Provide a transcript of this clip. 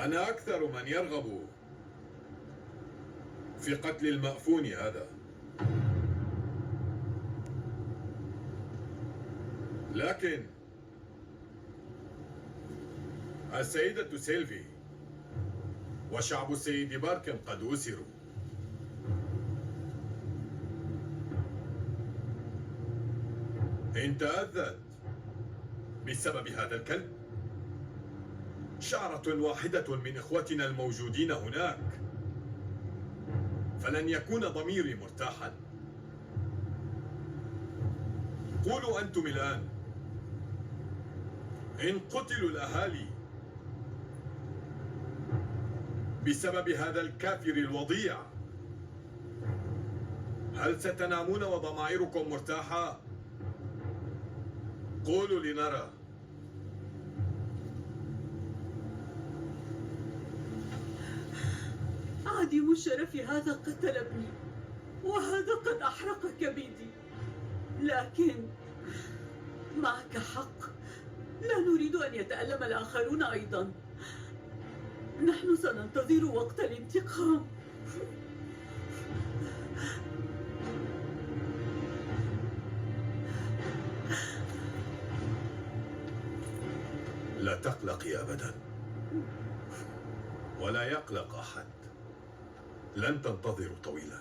أنا أكثر من يرغب في قتل المأفون هذا، لكن السيدة سيلفي وشعب السيد باركن قد أسروا. إن تأذت بسبب هذا الكلب شعرة واحدة من إخوتنا الموجودين هناك، فلن يكون ضميري مرتاحا. قولوا أنتم الآن، إن قتلوا الأهالي بسبب هذا الكافر الوضيع، هل ستنامون وضمائركم مرتاحة؟ قولوا لنرى. عديم الشرف هذا قتل ابني، وهذا قد أحرق كبدي، لكن معك حق، لا نريد أن يتألم الآخرون أيضا. نحن سننتظر وقت الانتقام. لا تقلقي أبدا، ولا يقلق أحد. لن تنتظروا طويلا.